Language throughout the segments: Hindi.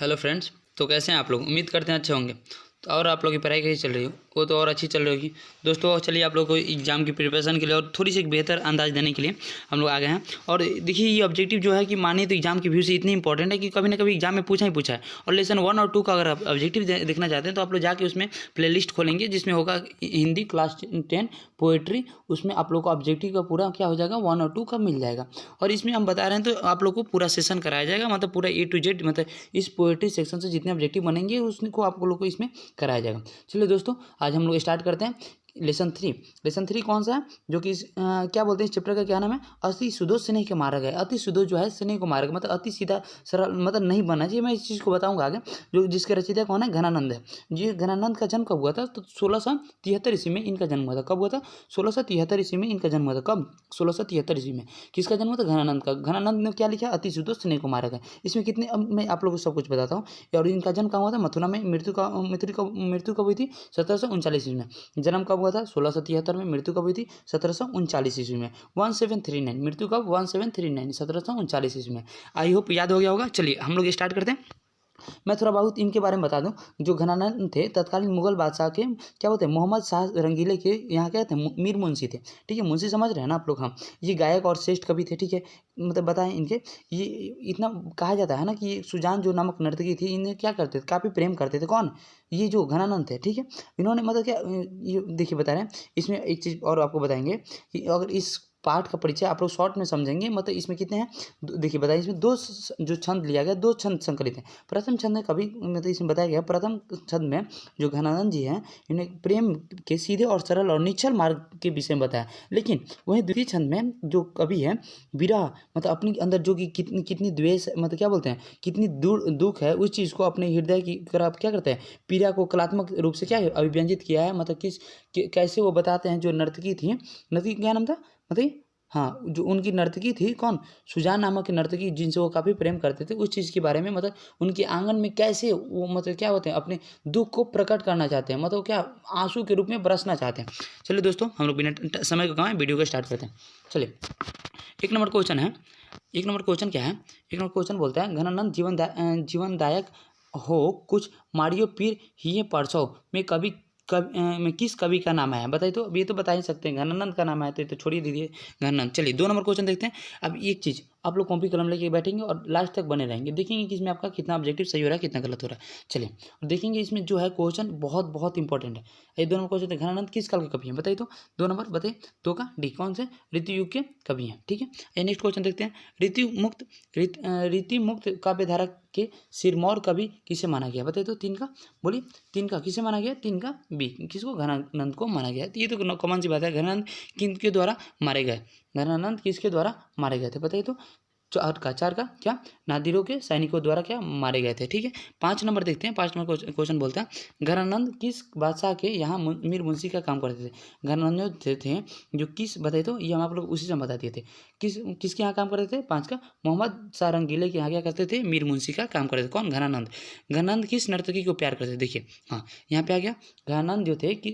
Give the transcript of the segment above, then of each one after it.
Hello friends. तो कैसे हैं आप लोग? उम्मीद करते हैं अच्छे होंगे। तो और आप लोग की पढ़ाई कैसी चल रही हो? वो तो और अच्छी चल रही होगी। दोस्तों चलिए आप लोग को एग्जाम की प्रिपरेशन के लिए और थोड़ी सी एक बेहतर अंदाज देने के लिए हम लोग आ गए हैं। और देखिए ये ऑब्जेक्टिव जो है कि मानिए तो एग्जाम की व्यू से इतनी इंपॉर्टेंट है कि कभी ना कभी एग्जाम में पूछा ही पूछा है। और लेसन 1 और 2 का अगर आप ऑब्जेक्टिव देखना चाहते हैं तो आप लोग जाके उसमें प्ले लिस्ट खोलेंगे जिसमें होगा हिंदी क्लास 10 पोएट्री। उसमें आप लोग का ऑब्जेक्टिव का पूरा क्या हो जाएगा 1 और 2 का मिल जाएगा। और इसमें हम बता रहे हैं तो आप लोग को पूरा सेशन कराया जाएगा, मतलब पूरा A to Z, मतलब इस पोएट्री सेक्शन से जितने ऑब्जेक्टिव बनेंगे उसको आप लोग को इसमें कराया जाएगा। चलिए दोस्तों आज हम लोग स्टार्ट करते हैं लेसन 3। लेसन 3 कौन सा है? जो कि क्या बोलते हैं इस चैप्टर का क्या नाम है? अति सुदो स्नेह के मारा गया। अति सुदो जो है स्नेह को मारा गया, मतलब अति सीधा सरल मतलब नहीं बनना चाहिए। मैं इस चीज़ को बताऊंगा आगे। जो जिसके रचयिता कौन है? घनानंद है। ये घनानंद का जन्म कब हुआ था? तो 1673 ईस्वी में इनका जन्म हुआ था। कब हुआ था? 1673 ईस्वी में इनका जन्म हुआ था। कब? 1673 ईस्वी में। किसका जन्म हुआ था? घनानंद का। घनानंद ने क्या लिखा? अति सुदो स्नेह को मारा गया। इसमें कितने, अब मैं आप लोगों को सब कुछ बताता हूँ। और इनका जन्म कहाँ हुआ था? मथुरा में। मृत्यु कब हुई थी? 1739 ईस्वी में। जन्म कब हुआ था? 1673 में। मृत्यु कब हुई थी? 1739 ईस्वी में। 1739 मृत्यु कब? 1739 1739 ईस्वी में। आई होप याद हो गया होगा। चलिए हम लोग स्टार्ट करते हैं। मैं थोड़ा बहुत इनके बारे में बता दूं। जो घनानंद थे तत्कालीन मुगल बादशाह के क्या बोलते हैं, मोहम्मद शाह रंगीले के यहाँ क्या थे? मीर मुंशी थे। ठीक है, मुंशी समझ रहे हैं ना आप लोग? हाँ, ये गायक और श्रेष्ठ कवि थे। ठीक है, मतलब बताएं इनके। ये इतना कहा जाता है ना कि ये सुजान जो नामक नर्तकी थी, इन्हें क्या करते थे? काफ़ी प्रेम करते थे। कौन? ये जो घनानंद थे। ठीक है, इन्होंने मतलब क्या, ये देखिए बता रहे हैं। इसमें एक चीज़ और आपको बताएंगे कि अगर इस पाठ का परिचय आप लोग शॉर्ट में समझेंगे, मतलब इसमें कितने हैं देखिए बताइए। इसमें दो जो छंद लिया गया, दो छंद संकलित हैं। प्रथम छंद में कभी मतलब इसमें बताया गया, प्रथम छंद में जो घनानंद जी हैं इन्हें प्रेम के सीधे और सरल और निश्चल मार्ग के विषय में बताया। लेकिन वहीं द्वितीय छंद में जो कवि है विरह, मतलब अपने अंदर जो कि कितनी कितनी द्वेष, मतलब क्या बोलते हैं, कितनी दुख है, उस चीज़ को अपने हृदय की तरफ क्या करते हैं, पीड़ा को कलात्मक रूप से क्या है अभिव्यंजित किया है। मतलब कैसे वो बताते हैं। जो नर्तकी थी, नर्तकी क्या नाम था बताइए? हाँ, जो उनकी नर्तकी थी, कौन? सुजान नामक की नर्तकी, जिनसे वो काफ़ी प्रेम करते थे। उस चीज़ के बारे में, मतलब उनके आंगन में कैसे वो मतलब क्या होते हैं, अपने दुख को प्रकट करना चाहते हैं, मतलब क्या आंसू के रूप में बरसना चाहते हैं। चलिए दोस्तों हम लोग बिना समय को गंवाए वीडियो को स्टार्ट करते हैं। चलिए एक नंबर क्वेश्चन है। एक नंबर क्वेश्चन क्या है? एक नंबर क्वेश्चन बोलता है घनानंद जीवनदायक हो कुछ मारियो पीर ही परसों में में किस कवि का नाम है? बताइए तो। अब ये तो बता ही सकते हैं, घनानंद का नाम है तो छोड़िए दीजिए घनानंद। चलिए 2 नंबर क्वेश्चन देखते हैं। अब एक चीज़ आप लोग कॉपी कलम लेके बैठेंगे और लास्ट तक बने रहेंगे, देखेंगे कि इसमें आपका कितना ऑब्जेक्टिव सही हो रहा है, कितना गलत हो रहा है। चलिए और देखेंगे इसमें जो है क्वेश्चन बहुत बहुत इंपॉर्टेंट है। ये 2 नंबर क्वेश्चन, घनानंद किस काल के कवि हैं? बताइए तो। 2 नंबर बताइए। 2 का डी, कौन से? ऋतु युग के कवि हैं। ठीक है, ये नेक्स्ट क्वेश्चन देखते हैं। रीति मुक्त काव्यधारा के सिरमौर कवि किसे माना गया? बताइए तो। 3 का बोलिए। 3 का किसे माना गया? 3 का बी, किसको? घनानंद को माना गया। तो ये तो कॉमन सी बात है। घनानंद किनके द्वारा मारे गए? घनानंद किसके द्वारा मारे गए थे? बताइए तो। 4 का क्या? नादिरों के सैनिकों द्वारा क्या मारे गए थे। ठीक है, 5 नंबर देखते हैं। 5 नंबर क्वेश्चन बोलता है घनानंद किस बादशाह के यहाँ मीर मुंशी का काम करते थे? घनानंद जो थे जो किस, बताइए तो। ये हम आप लोग उसी से बता दिए थे। किसके यहाँ काम करते थे? 5 का मोहम्मद शाह रंगीले के यहाँ क्या करते थे? मीर मुंशी का काम करते थे। कौन? घनानंद। घनानंद किस नर्तकी को प्यार करते थे? देखिए हाँ, यहाँ पे आ गया। घनानंद जो थे कि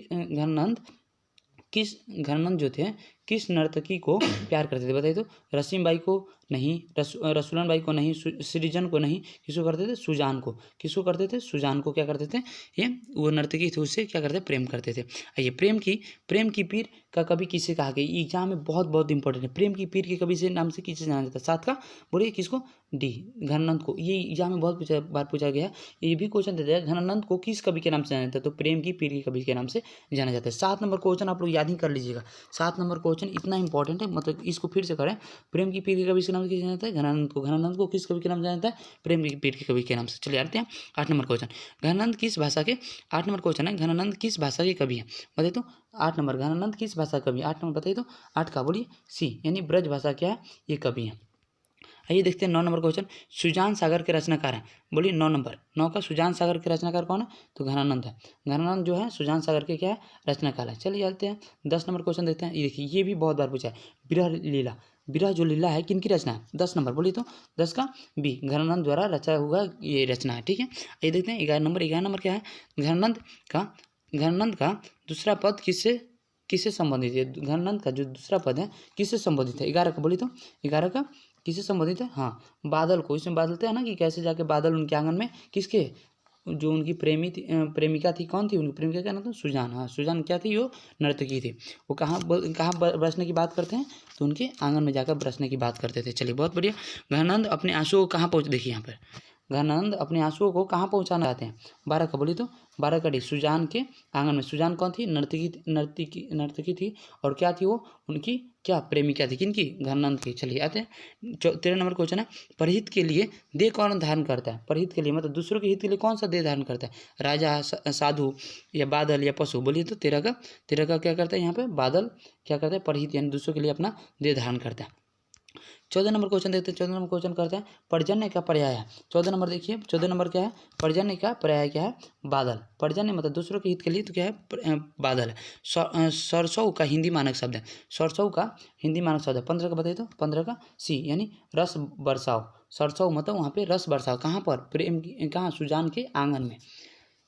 घनानंद जो थे किस नर्तकी को प्यार करते थे? बताइए तो। रसीम बाई को नहीं, रसूलन बाई को नहीं, सृजन को नहीं, किसको करते थे? सुजान को। किसको करते थे? सुजान को क्या करते थे? ये वो नर्तकी थी, उससे क्या करते? प्रेम करते थे। आइए, प्रेम की पीर का कवि किसे कहा गया? एग्जाम में बहुत बहुत इंपॉर्टेंट है। प्रेम की पीर के कवि से नाम से किसे जाना जाता है? 7 का बोलिए किसको? डी, घनानंद को। ये एग्जाम में बहुत बार पूछा गया है। ये भी क्वेश्चन देता है घनानंद को किस कवि के नाम से जाना जाता है? तो प्रेम की पीर के कवि के नाम से जाना जाता है। 7 नंबर क्वेश्चन आप लोग याद ही कर लीजिएगा। 7 नंबर क्वेश्चन इतना इंपॉर्टेंट है, मतलब इसको फिर से करें। प्रेम की पीर के कवि के नाम से किसे जाना जाता है? घनानंद को। घनानंद को किस कवि के नाम से जाना जाता है? प्रेम की पीर के कवि के नाम से। चलिए आते हैं 8 नंबर क्वेश्चन। घनानंद किस भाषा के? 8 नंबर क्वेश्चन है, घनानंद किस भाषा के कवि हैं? बताइए तो। 8 नंबर, घनानंद किस भाषा कवि? 8 नंबर बताइए तो। 8 का बोलिए सी, यानी ब्रज भाषा क्या है? ये कवि हैं। आइए देखते हैं 9 नंबर क्वेश्चन। सुजान सागर के रचनाकार हैं। बोलिए 9 नंबर। 9 का सुजान सागर के रचनाकार कौन है? तो घनानंद है। घनानंद जो है सुजान सागर के क्या है? रचनाकार है। चलिए चलते हैं 10 नंबर क्वेश्चन देखते हैं। ये देखिए, ये भी बहुत बार पूछा है। विरह लीला, विरह जो लीला है किनकी रचना है? 10 नंबर बोलिए तो। 10 का बी, घनानंद द्वारा रचा हुआ ये रचना है। ठीक है, ये देखते हैं 11 नंबर। 11 नंबर क्या है? घनानंद का दूसरा पद किससे संबंधित है? घनानंद का जो दूसरा पद है किससे संबंधित है? 11 का बोलिए तो। 11 का किससे संबंधित है? हाँ, बादल को। इसमें बताते हैं ना कि कैसे जाके बादल उनके आंगन में किसके, जो उनकी प्रेमिका थी, कौन थी उनकी प्रेमिका, क्या नाम था? सुजान। हाँ, सुजान क्या थी? वो नर्तकी थी। वो कहाँ बरसने की बात करते हैं? तो उनके आंगन में जाकर बरसने की बात करते थे। चलिए, बहुत बढ़िया। गहनानंद अपने आंसुओं को कहाँ पहुँच, देखिए यहाँ पर गहनानंद अपने आंसुओं को कहाँ पहुँचाना चाहते हैं? 12 का बोली तो 12 का डी, सुजान के आंगन में। सुजान कौन थी? नर्तकी थी। और क्या थी वो? उनकी क्या प्रेमिका थी? किनकी? गहनानंद की। चलिए आते हैं 13 नंबर क्वेश्चन है, परहित के लिए देह कौन धारण करता है? परहित के लिए मतलब दूसरों के हित के लिए कौन सा देह धारण करता है? राजा, साधु, या बादल, या पशु? बोलिए तो 13 का क्या करता है यहाँ पे? बादल क्या करता है? परहित यानी दूसरों के लिए अपना देह धारण करता है। 14 नंबर क्वेश्चन देखते हैं। 14 नंबर क्वेश्चन करते हैं, पर्जन्य का पर्याय है। 14 नंबर देखिए, 14 नंबर क्या है? पर्जन्य का पर्याय क्या है? बादल। पर्जन्य मतलब दूसरों के हित के लिए, तो क्या है? बादल है। सरसों का हिंदी मानक शब्द है। सरसों का हिंदी मानक शब्द है। 15 का बताइए तो 15 का सी, यानी रस बरसाव। सरसों मतलब वहाँ पे रस बरसाव। कहाँ पर? प्रेम कहाँ? सुजान के आंगन में।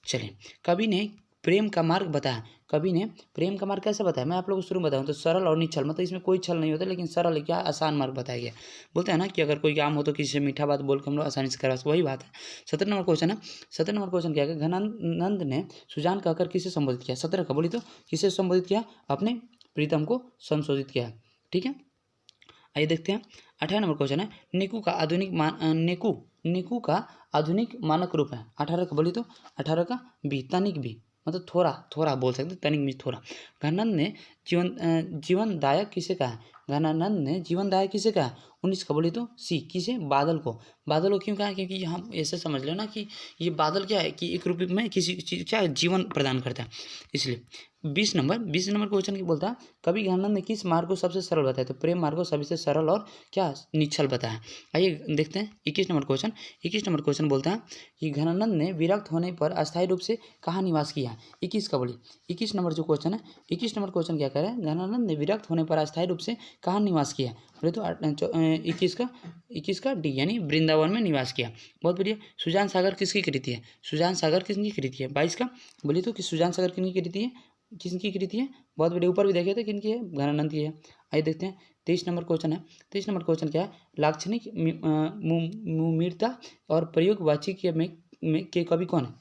चलिए, कवि ने प्रेम का मार्ग बताया। कवि ने प्रेम का मार्ग कैसे बताया? मैं आप लोगों को शुरू में बताऊँ तो सरल और निश्चल, मतलब इसमें कोई छल नहीं होता, लेकिन सरल है, क्या? आसान मार्ग बताया गया। बोलते हैं ना कि अगर कोई काम हो तो किसी से मीठा बात बोल के हम लोग आसानी से करवा सकते, वही बात है। 17 नंबर क्वेश्चन है। 17 नंबर क्वेश्चन क्या है? घनानंद ने सुजान कहकर किसे संबोधित किया? 17 का बोली तो किसे संबोधित किया? अपने प्रीतम को संशोधित किया। ठीक है, आइए देखते हैं। 18 नंबर क्वेश्चन है, नेकू का आधुनिक मानक रूप है। 18 का बोली तो 18 का बी, तनिक बी, मतलब थोड़ा बोल सकते, तनिक मीन्स थोड़ा। घनानंद ने जीवनदायक किसे कहा है? घनानंद ने जीवनदायक किसे कहा है? 19 का बोली तो सी, किसे? बादल को। बादल को क्यों कहा? क्योंकि हम ऐसे समझ लो ना कि ये बादल क्या है कि एक रूप में किसी चीज क्या जीवन प्रदान करता है, इसलिए। 20 नंबर क्वेश्चन की बोलता है, कवि घनानंद ने किस मार्ग को सबसे सरल बताया? तो प्रेम मार्ग को सबसे सरल और क्या? निश्चल बताया। आइए देखते हैं 21 नंबर क्वेश्चन। 21 नंबर क्वेश्चन बोलता है कि घनानंद ने विरक्त होने पर अस्थायी रूप से कहाँ निवास किया? 21 का बोली। 21 नंबर जो क्वेश्चन है, 21 नंबर क्वेश्चन क्या कह रहा है? घनानंद ने विरक्त होने पर अस्थायी रूप से कहाँ निवास किया? बोले तो 21 का डी, यानी वृंदावन में निवास किया। बहुत बढ़िया। सुजान सागर किसकी कृति है? सुजान सागर किसकी कृति है? 22 का बोली तो कि सुजान सागर किसकी कृति है? किसकी कृति है? बहुत बढ़िया। ऊपर भी देखे थे किनकी है? घनानंद की है। आइए देखते हैं 23 नंबर क्वेश्चन है। 23 नंबर क्वेश्चन क्या है? लाक्षणिक मुमीरता और प्रयोगवाची के कवि कौन है?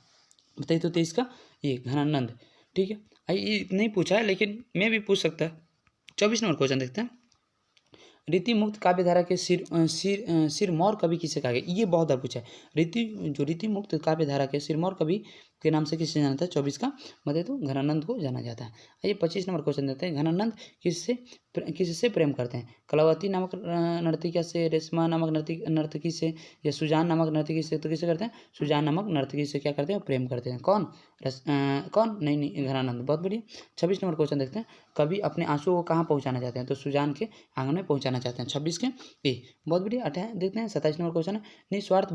बताइए तो 23 का ये घनानंद। ठीक है, आइए नहीं पूछा है लेकिन मैं भी पूछ सकता है। 24 नंबर क्वेश्चन देखते हैं, रीति मुक्त काव्यधारा के सिरमौर कवि किसे कहा गया? ये बहुत बार पूछा है। रीति मुक्त काव्यधारा के सिरमौर कवि के नाम से किसे जाना जाता है? 24 का मतलब तो घनानंद को जाना जाता है। आइए 25 नंबर क्वेश्चन देते हैं, घनानंद किससे प्रेम करते हैं? कलावती नामक नर्तकी से, रेशमा नामक नर्तकी से, या सुजान नामक नर्तकी से? तो किसे करते हैं? सुजान नामक नर्तकी से क्या करते हैं? प्रेम करते हैं। कौन? नहीं, घनानंद। बहुत बढ़िया। 26 नंबर क्वेश्चन देखते हैं, कवि अपने आंसुओं को कहाँ पहुँचाना चाहते हैं? तो सुजान के आंगन में पहुँचाना चाहते हैं। 26 के ए। बहुत बढ़िया। 28 देखते हैं 27 नंबर क्वेश्चन है, निस्वार्थ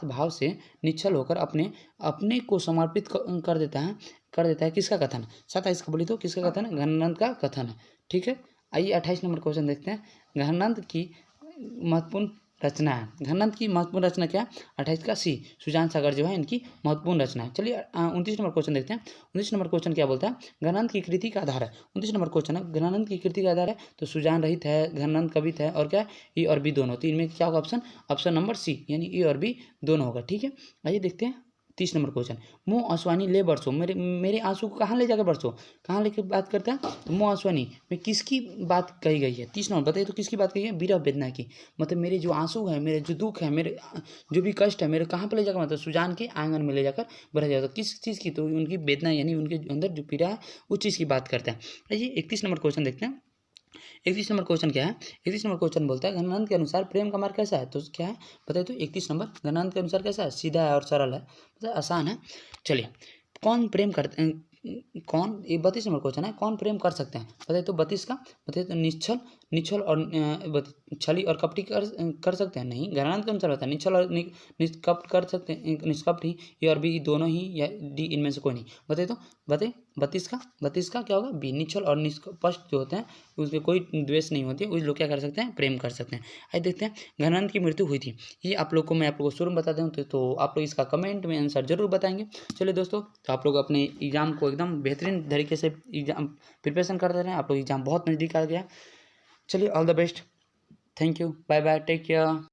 भाव से निश्चल होकर अपने को समर्पित कर देता है किसका कथन? 27 का बोली तो किसका कथन है? घनानंद का कथन है। ठीक है, आइए 28 नंबर क्वेश्चन देखते हैं, घनानंद की महत्वपूर्ण रचना है। घनानंद की महत्वपूर्ण रचना क्या? 28 का सी, सुजान सागर जो है इनकी महत्वपूर्ण रचना है। चलिए 29 नंबर क्वेश्चन देखते हैं। 29 नंबर क्वेश्चन क्या बोलता है? घनानंद की कृति का आधार है। 29 नंबर क्वेश्चन है, घनानंद की कृति का आधार है तो सुजान रहित है, घनानंद कवित है, और क्या? ए और बी दोनों। तो इनमें क्या होगा ऑप्शन नंबर सी, यानी ए और बी दोनों होगा। ठीक है, आइए देखते हैं 30 नंबर क्वेश्चन, मुँह आंसुआनी ले बरसो, मेरे आंसू को कहाँ ले जाकर बरसो? कहाँ लेकर बात करता है? तो मुँह आंसुआनी में किसकी बात कही गई है? 30 नंबर बताइए तो किसकी बात कही है? विरह वेदना की। मतलब मेरे जो आंसू है, मेरे जो दुख है, मेरे जो भी कष्ट है, मेरे कहाँ पर ले जाकर, मतलब सुजान के आंगन में ले जाकर बरस जाता। किस चीज़ की? तो उनकी वेदना, यानी उनके अंदर जो पीड़ा है उस चीज़ की बात करता है। आइए 31 नंबर क्वेश्चन देखते हैं। 31 नंबर क्वेश्चन क्या है? 31 नंबर क्वेश्चन बोलता है, घनानंद के अनुसार प्रेम का मार्ग कैसा है? तो क्या है बताइए तो 31 नंबर, घनानंद के अनुसार कैसा है? सीधा है और सरल है, मतलब आसान है। चलिए, कौन प्रेम करते हैं? कौन? ये 32 नंबर क्वेश्चन है, कौन प्रेम कर सकते हैं? बताइए तो 32 का बताइए तो निश्चल और छली और कपटी कर सकते हैं? नहीं, घनानंद के अनुसार होता है निश्चल और निष्कपट कर सकते हैं, निष्कपट ही, ए और बी दोनों ही, या डी इनमें से कोई नहीं। बताइए तो 32 का क्या होगा? बी, निश्चल और निष्कपट जो होते हैं उसमें कोई द्वेष नहीं होती है, उस लोग क्या कर सकते हैं? प्रेम कर सकते हैं। आइए देखते हैं, घनानंद की मृत्यु हुई थी, ये आप लोग को मैं शुरू में बता दूँ तो आप लोग इसका कमेंट में आंसर जरूर बताएंगे। चलिए दोस्तों, तो आप लोग अपने एग्जाम को एकदम बेहतरीन तरीके से एग्जाम प्रिपरेशन करते रहें। आप लोग एग्जाम बहुत नज़दीक आ गया। चलिए, all the best. Thank you, bye bye, take care.